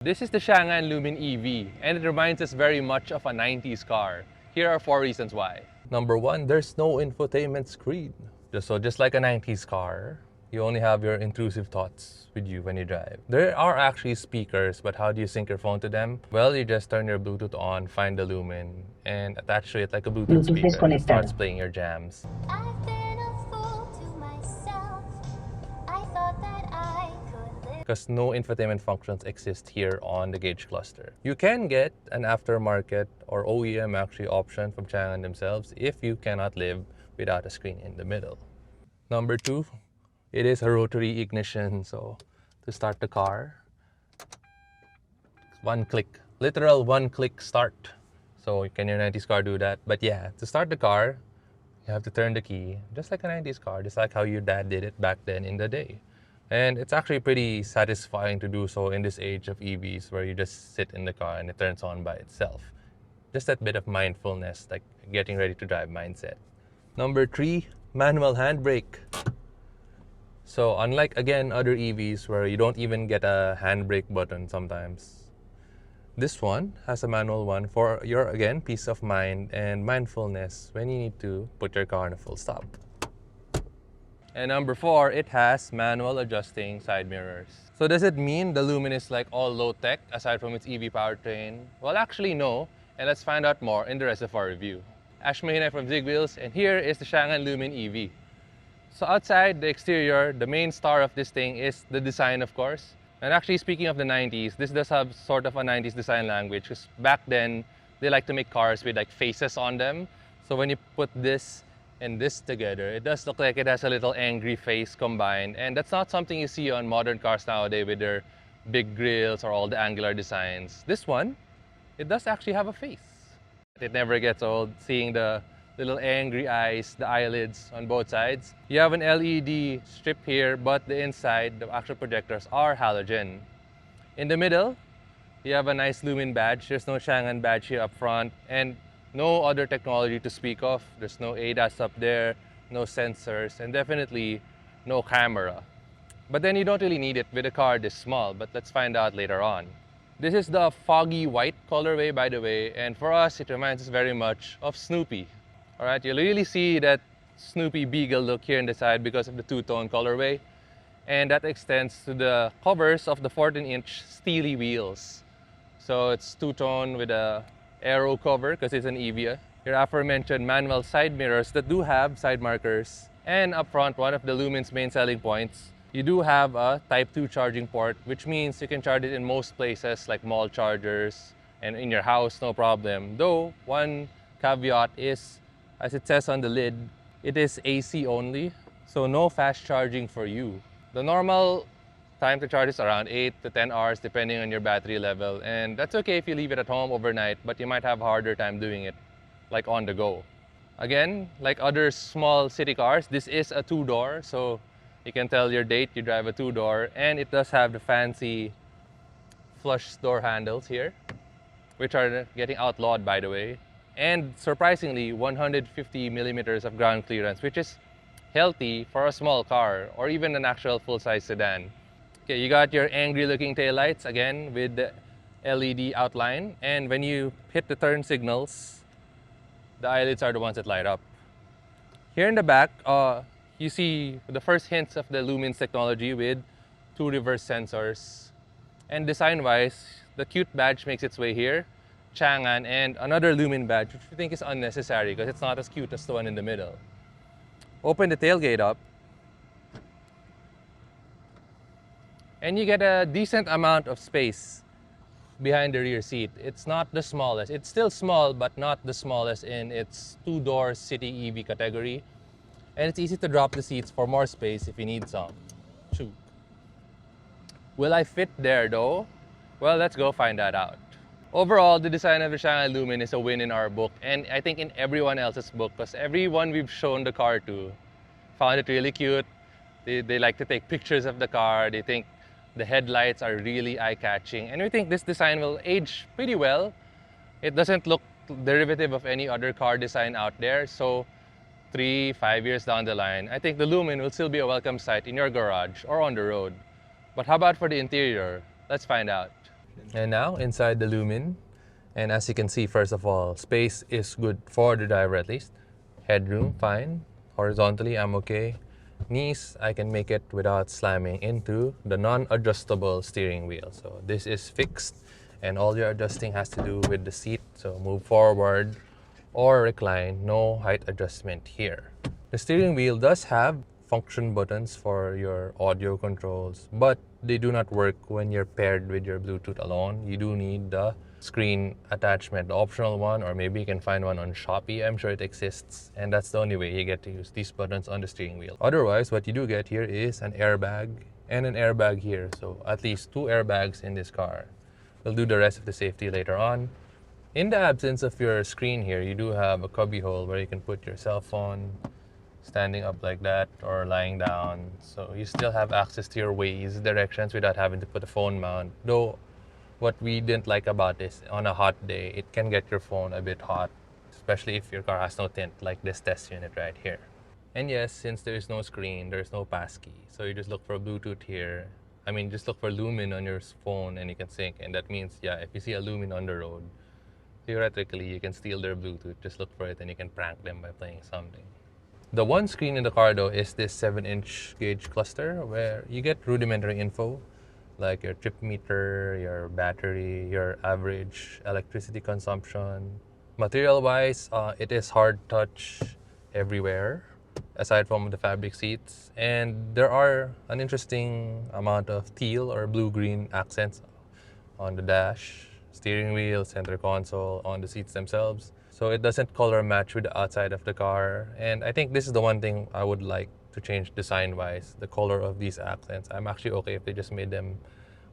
This is the Changan Lumin EV, and it reminds us very much of a 90s car. Here are 4 reasons why. Number 1, there's no infotainment screen. Just like a 90s car, you only have your intrusive thoughts with you when you drive. There are actually speakers, but how do you sync your phone to them? Well, you just turn your Bluetooth on, find the Lumin, and attach to it like a Bluetooth speaker. It starts playing your jams. I've been a fool to myself. I thought that I could live. Because no infotainment functions exist here on the Gauge cluster. You can get an aftermarket or OEM actually option from Changan themselves if you cannot live without a screen in the middle. Number 2, it is a rotary ignition, so to start the car, one click, literal one click start. So can your 90s car do that? But yeah, to start the car, you have to turn the key, just like a 90s car, just like how your dad did it back then in the day. And it's actually pretty satisfying to do so in this age of EVs where you just sit in the car and it turns on by itself. Just that bit of mindfulness, like getting ready to drive mindset. Number 3, manual handbrake. So unlike, again, other EVs where you don't even get a handbrake button sometimes, this one has a manual one for your, again, peace of mind and mindfulness when you need to put your car in a full stop. And number 4, it has manual adjusting side mirrors. So does it mean the Lumin is like all low-tech aside from its EV powertrain? Well, actually no, and let's find out more in the rest of our review. Ash Mahina from Zigwheels, and here is the Changan Lumin EV. So outside the exterior, the main star of this thing is the design, of course. And actually, speaking of the 90s, this does have sort of a 90s design language, because back then, they like to make cars with like faces on them. So when you put this and this together, it does look like it has a little angry face combined. And that's not something you see on modern cars nowadays with their big grills or all the angular designs. This one, it does actually have a face. It never gets old, seeing the little angry eyes, the eyelids on both sides. You have an LED strip here, but the inside, the actual projectors are halogen. In the middle, you have a nice Lumin badge. There's no Changan badge here up front, and no other technology to speak of. There's no ADAS up there, no sensors, and definitely no camera. But then you don't really need it with a car this small, but let's find out later on. This is the foggy white colorway, by the way, and for us, it reminds us very much of Snoopy. All right, you'll really see that Snoopy Beagle look here in the side because of the two-tone colorway. And that extends to the covers of the 14-inch steely wheels. So it's two-tone with a aero cover because it's an EV. Your aforementioned manual side mirrors that do have side markers. And up front, one of the Lumin's main selling points, you do have a Type 2 charging port, which means you can charge it in most places like mall chargers and in your house, no problem. Though, one caveat is, as it says on the lid, it is AC only, so no fast charging for you. The normal time to charge is around 8 to 10 hours depending on your battery level, and that's okay if you leave it at home overnight, but you might have a harder time doing it like on the go. Again, like other small city cars, this is a 2-door, so you can tell your date you drive a 2-door, and it does have the fancy flush door handles here, which are getting outlawed, by the way. And surprisingly, 150 millimeters of ground clearance, which is healthy for a small car or even an actual full-size sedan. Okay, you got your angry-looking taillights, again, with the LED outline. And when you hit the turn signals, the eyelids are the ones that light up. Here in the back, you see the first hints of the Lumin's technology with 2 reverse sensors. And design-wise, the cute badge makes its way here, Changan, and another Lumin badge, which we think is unnecessary because it's not as cute as the one in the middle. Open the tailgate up, and you get a decent amount of space behind the rear seat. It's not the smallest. It's still small, but not the smallest in its 2-door city EV category. And it's easy to drop the seats for more space if you need some. Shoot. Will I fit there though? Well, let's go find that out. Overall, the design of the Changan Lumin is a win in our book, and I think in everyone else's book, because everyone we've shown the car to found it really cute. They like to take pictures of the car. They think the headlights are really eye-catching, and we think this design will age pretty well. It doesn't look derivative of any other car design out there, so 3-5 years down the line, I think the Lumin will still be a welcome sight in your garage or on the road. But how about for the interior? Let's find out. And now inside the Lumin, and as you can see, first of all, space is good for the driver at least. Headroom, fine. Horizontally, I'm okay. Knees, I can make it without slamming into the non-adjustable steering wheel. So this is fixed, and all your adjusting has to do with the seat. So move forward or recline, no height adjustment here. The steering wheel does have function buttons for your audio controls, but they do not work when you're paired with your Bluetooth alone. You do need the screen attachment, the optional one, or maybe you can find one on Shopee. I'm sure it exists, and that's the only way you get to use these buttons on the steering wheel. Otherwise, what you do get here is an airbag and an airbag here. So at least two airbags in this car. We'll do the rest of the safety later on. In the absence of your screen here, you do have a cubby hole where you can put your cell phone standing up like that or lying down. So you still have access to your Waze directions without having to put a phone mount. Though what we didn't like about this, on a hot day, it can get your phone a bit hot, especially if your car has no tint like this test unit right here. And yes, since there's no screen, there's no passkey. So you just look for Bluetooth here. I mean, just look for Lumin on your phone and you can sync. And that means, yeah, if you see a Lumin on the road, theoretically, you can steal their Bluetooth. Just look for it and you can prank them by playing something. The one screen in the car though is this 7-inch gauge cluster where you get rudimentary info like your trip meter, your battery, your average electricity consumption. Material wise, it is hard touch everywhere aside from the fabric seats, and there are an interesting amount of teal or blue green accents on the dash, steering wheel, center console, on the seats themselves. So it doesn't color match with the outside of the car. And I think this is the one thing I would like to change design wise, the color of these accents. I'm actually okay if they just made them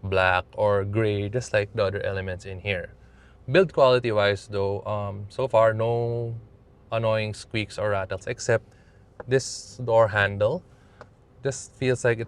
black or gray, just like the other elements in here. Build quality wise though, so far no annoying squeaks or rattles except this door handle. Just feels like it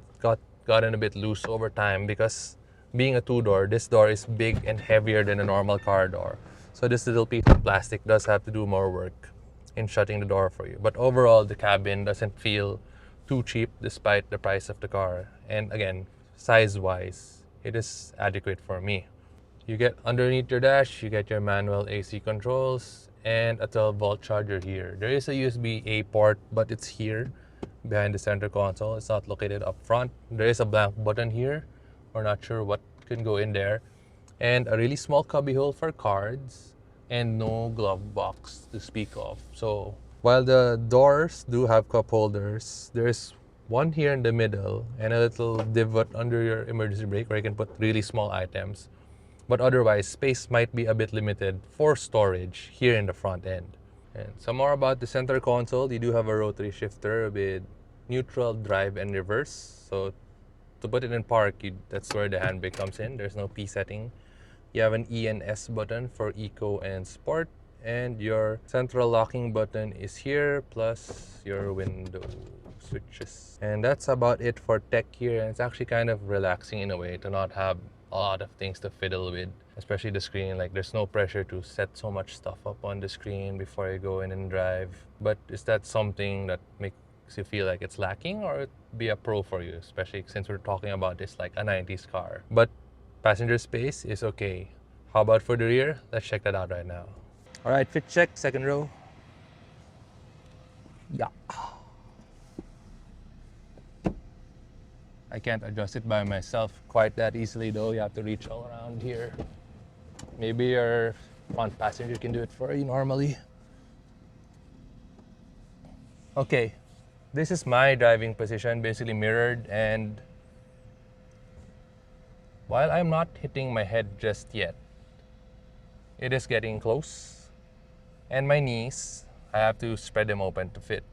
gotten a bit loose over time because being a two-door, this door is big and heavier than a normal car door. So this little piece of plastic does have to do more work in shutting the door for you. But overall, the cabin doesn't feel too cheap despite the price of the car. And again, size-wise, it is adequate for me. You get underneath your dash, you get your manual AC controls and a 12-volt charger here. There is a USB-A port, but it's here behind the center console. It's not located up front. There is a blank button here. We're not sure what can go in there. And a really small cubby hole for cards and no glove box to speak of. So while the doors do have cup holders, there's one here in the middle and a little divot under your emergency brake where you can put really small items. But otherwise, space might be a bit limited for storage here in the front end. And some more about the center console. You do have a rotary shifter with neutral, drive, and reverse. So to put it in park, that's where the handbrake comes in. There's no P setting. You have an E and S button for Eco and Sport. And your central locking button is here, plus your window switches. And that's about it for tech here. And it's actually kind of relaxing in a way to not have a lot of things to fiddle with, especially the screen. Like there's no pressure to set so much stuff up on the screen before you go in and drive. But is that something that makes you feel like it's lacking, or it be a pro for you, especially since we're talking about this like a 90s car? But passenger space is okay. How about for the rear? Let's check that out right now. All right, fit check, second row. Yeah. I can't adjust it by myself quite that easily though. You have to reach all around here. Maybe your front passenger can do it for you normally. Okay, this is my driving position, basically mirrored, and while I'm not hitting my head just yet, it is getting close. And my knees, I have to spread them open to fit.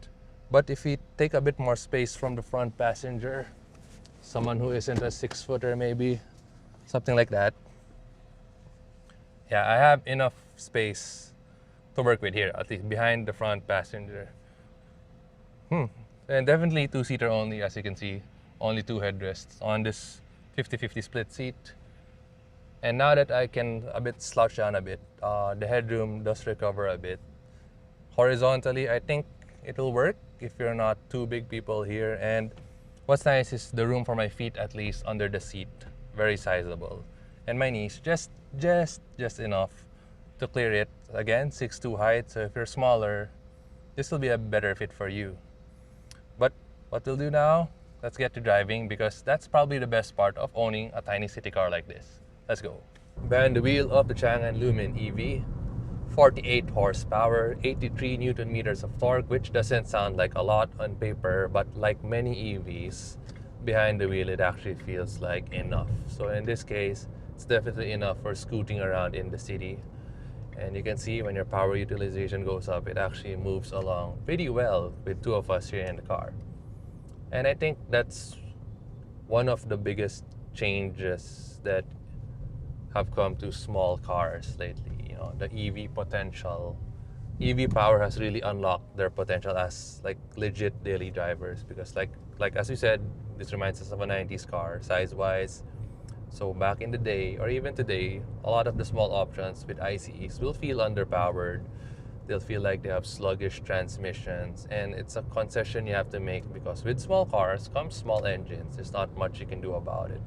But if we take a bit more space from the front passenger, someone who isn't a 6-footer maybe, something like that. Yeah, I have enough space to work with here, at least behind the front passenger. And definitely two-seater only, as you can see. Only two headrests on this 50-50 split seat. And now that I can a bit slouch down a bit, the headroom does recover a bit. Horizontally, I think it'll work if you're not two big people here. And what's nice is the room for my feet, at least under the seat, very sizable. and my knees just enough to clear it. Again, 6'2" height, so if you're smaller, this will be a better fit for you. But what we'll do now, let's get to driving because that's probably the best part of owning a tiny city car like this. Let's go. Behind the wheel of the Changan Lumin EV, 48 horsepower, 83 newton meters of torque, which doesn't sound like a lot on paper, but like many EVs, behind the wheel it actually feels like enough. So in this case, it's definitely enough for scooting around in the city. And you can see when your power utilization goes up, it actually moves along pretty well with two of us here in the car. And I think that's one of the biggest changes that have come to small cars lately. You know, the EV potential. EV power has really unlocked their potential as like legit daily drivers because like as we said, this reminds us of a 90s car size wise. So back in the day or even today, a lot of the small options with ICEs will feel underpowered. They'll feel like they have sluggish transmissions, and it's a concession you have to make because with small cars comes small engines. There's not much you can do about it.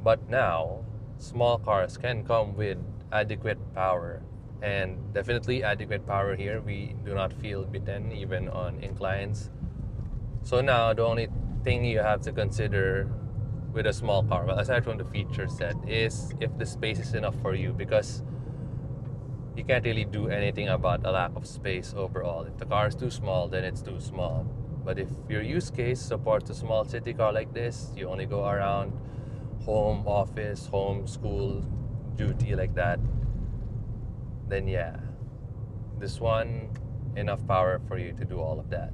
But now, small cars can come with adequate power, and definitely adequate power here. We do not feel beaten even on inclines. So now, the only thing you have to consider with a small car, well, aside from the feature set, is if the space is enough for you because you can't really do anything about a lack of space overall. If the car is too small, then it's too small. But if your use case supports a small city car like this, you only go around home, office, home, school, duty like that, then yeah, this one, enough power for you to do all of that.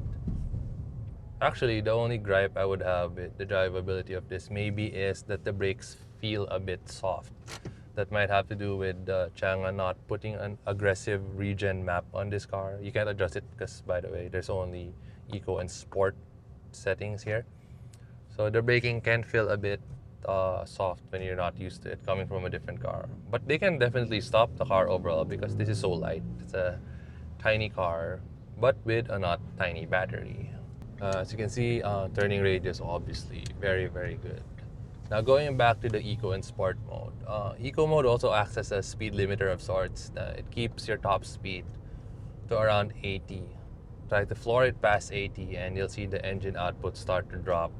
Actually, the only gripe I would have with the drivability of this maybe is that the brakes feel a bit soft. That might have to do with Chang'an not putting an aggressive regen map on this car. You can't adjust it because, by the way, there's only eco and sport settings here. So the braking can feel a bit soft when you're not used to it coming from a different car. But they can definitely stop the car overall because this is so light. It's a tiny car, but with a not tiny battery. As you can see, turning radius obviously very good. Now going back to the eco and sport mode. Eco mode also acts as a speed limiter of sorts. It keeps your top speed to around 80. Try to floor it past 80 and you'll see the engine output start to drop.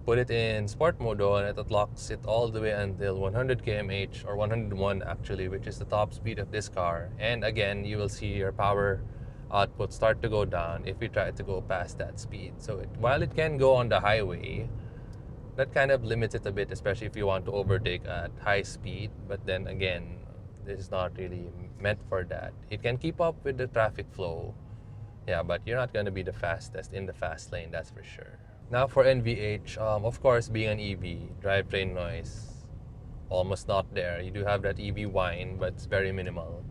Put it in sport mode though, and it locks it all the way until 100 km/h or 101 actually, which is the top speed of this car. And again, you will see your power output start to go down if you try to go past that speed. So while it can go on the highway, that kind of limits it a bit, especially if you want to overtake at high speed. But then again, this is not really meant for that. It can keep up with the traffic flow, yeah, but you're not going to be the fastest in the fast lane, that's for sure. Now for NVH, of course, being an EV, drivetrain noise, almost not there. You do have that EV whine, but it's very minimal.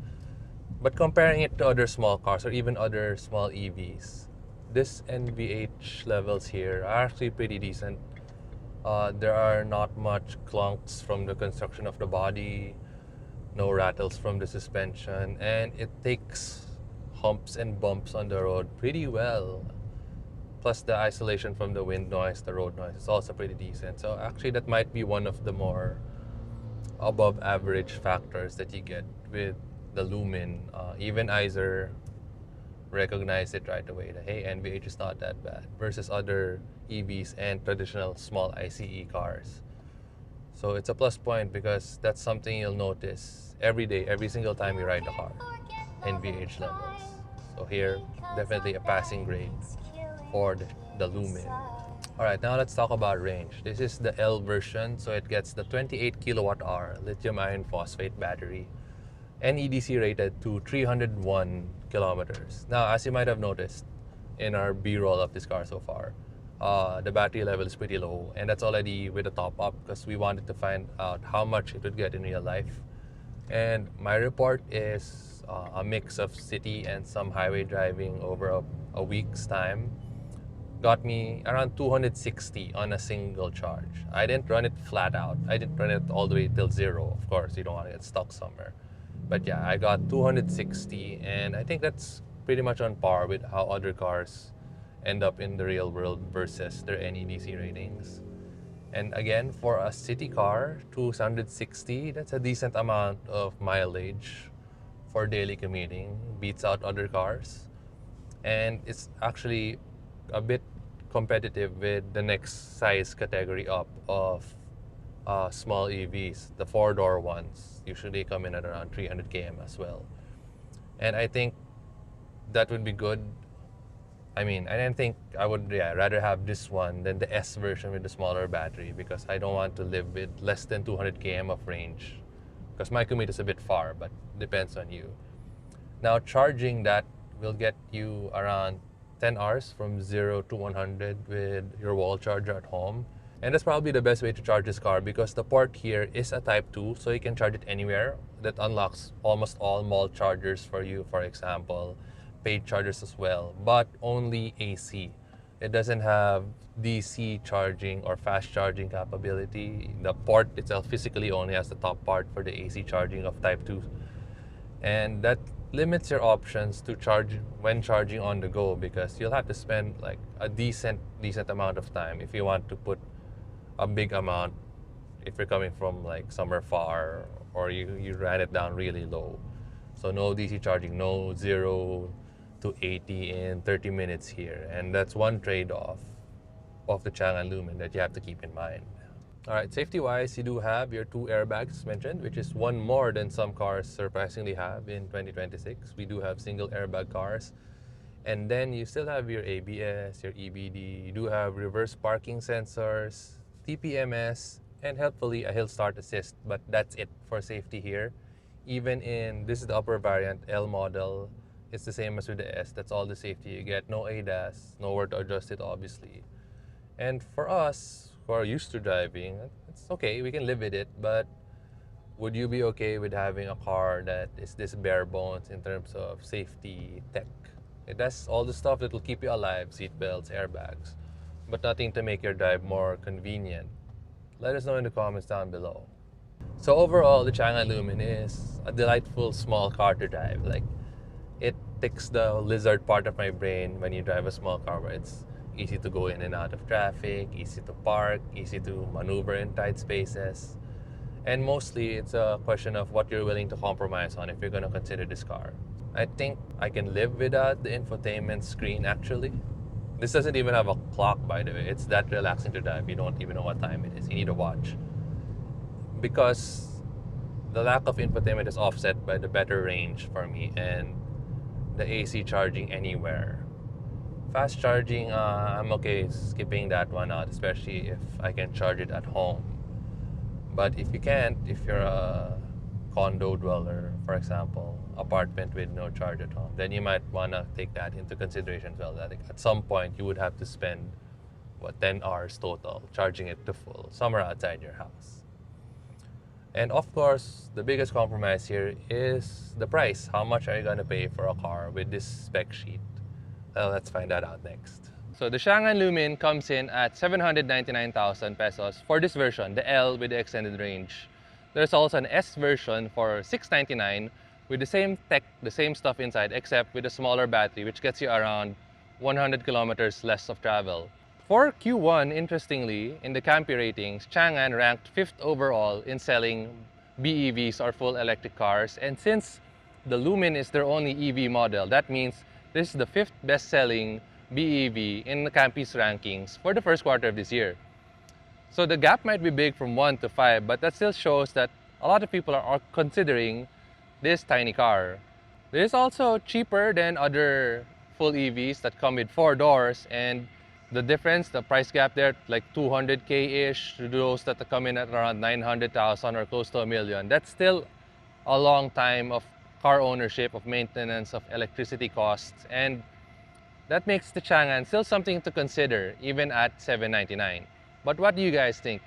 But comparing it to other small cars or even other small EVs, this NVH levels here are actually pretty decent. There are not much clunks from the construction of the body, no rattles from the suspension, and it takes humps and bumps on the road pretty well. Plus the isolation from the wind noise, the road noise is also pretty decent. So actually that might be one of the more above average factors that you get with the Lumin. Even Iser recognized it right away that hey, NVH is not that bad versus other EVs and traditional small ICE cars. So it's a plus point because that's something you'll notice every day, every single time you ride the car. NVH levels. So here, definitely a passing grade for the Lumin. Alright, now let's talk about range. This is the L version, so it gets the 28 kilowatt hour lithium iron phosphate battery, NEDC rated to 301 kilometers. Now, as you might have noticed in our B-roll of this car so far, the battery level is pretty low, and that's already with the top up because we wanted to find out how much it would get in real life. And my report is a mix of city and some highway driving over a week's time. Got me around 260 on a single charge. I didn't run it flat out. I didn't run it all the way till zero. Of course, you don't want to get stuck somewhere. But yeah, I got 260, and I think that's pretty much on par with how other cars end up in the real world versus their NEDC ratings. And again, for a city car, 260, that's a decent amount of mileage for daily commuting, beats out other cars. And it's actually a bit competitive with the next size category up of small EVs. The four-door ones usually come in at around 300 km as well. And I think that would be good. I mean, I think I would rather have this one than the S version with the smaller battery, because I don't want to live with less than 200 km of range, because my commute is a bit far, but depends on you. Now, charging that will get you around 10 hours from 0 to 100 with your wall charger at home. And that's probably the best way to charge this car, because the port here is a Type 2, so you can charge it anywhere. That unlocks almost all mall chargers for you, for example, paid chargers as well, but only AC. It doesn't have DC charging or fast charging capability. The port itself physically only has the top part for the AC charging of Type 2. And that limits your options to charge when charging on the go, because you'll have to spend like a decent amount of time if you want to put a big amount if you're coming from like somewhere far, or you ran it down really low. So no DC charging, no 0 to 80 in 30 minutes here. And that's one trade-off of the Changan Lumin that you have to keep in mind. All right, safety-wise, you do have your 2 airbags as mentioned, which is one more than some cars surprisingly have in 2026. We do have single airbag cars. And then you still have your ABS, your EBD. You do have reverse parking sensors, TPMS, and helpfully a hill start assist. But that's it for safety here. Even in, this is the upper variant, L model. It's the same as with the S. That's all the safety you get. No ADAS, nowhere to adjust it, obviously. And for us who are used to driving, it's okay, we can live with it. But would you be okay with having a car that is this bare bones in terms of safety, tech? It does all the stuff that will keep you alive, seat belts, airbags, but nothing to make your drive more convenient. Let us know in the comments down below. So overall, the Changan Lumin is a delightful small car to drive. Like, it ticks the lizard part of my brain when you drive a small car, where it's easy to go in and out of traffic, easy to park, easy to maneuver in tight spaces. And mostly, it's a question of what you're willing to compromise on if you're going to consider this car. I think I can live without the infotainment screen, actually. This doesn't even have a clock, by the way. It's that relaxing to drive. You don't even know what time it is. You need a watch. Because the lack of infotainment is offset by the better range for me and the AC charging anywhere. Fast charging, I'm okay skipping that one out, especially if I can charge it at home. But if you can't, if you're a condo dweller, for example, apartment with no charge at home, then you might want to take that into consideration as well. That at some point you would have to spend, 10 hours total charging it to full somewhere outside your house. And of course, the biggest compromise here is the price. How much are you going to pay for a car with this spec sheet? Well, let's find that out next. So the Changan Lumin comes in at 799,000 pesos for this version, the L with the extended range. There's also an S version for 699 with the same tech, the same stuff inside, except with a smaller battery, which gets you around 100 kilometers less of travel. For Q1, interestingly, in the Campy ratings, Changan ranked 5th overall in selling BEVs or full electric cars. And since the Lumin is their only EV model, that means this is the 5th best-selling BEV in the Campy's rankings for the first quarter of this year. So the gap might be big from 1 to 5, but that still shows that a lot of people are considering this tiny car. It is also cheaper than other full EVs that come with 4 doors, and the difference, the price gap there, like 200K-ish to those that come in at around 900,000 or close to $1 million. That's still a long time of car ownership, of maintenance, of electricity costs, and that makes the Changan still something to consider, even at $799. But what do you guys think?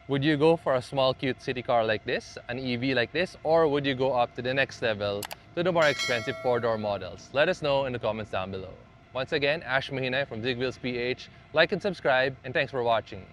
Would you go for a small, cute city car like this, an EV like this, or would you go up to the next level to the more expensive 4-door models? Let us know in the comments down below. Once again, Ash Mahinay from Zigwheels.Ph. Like and subscribe, and thanks for watching.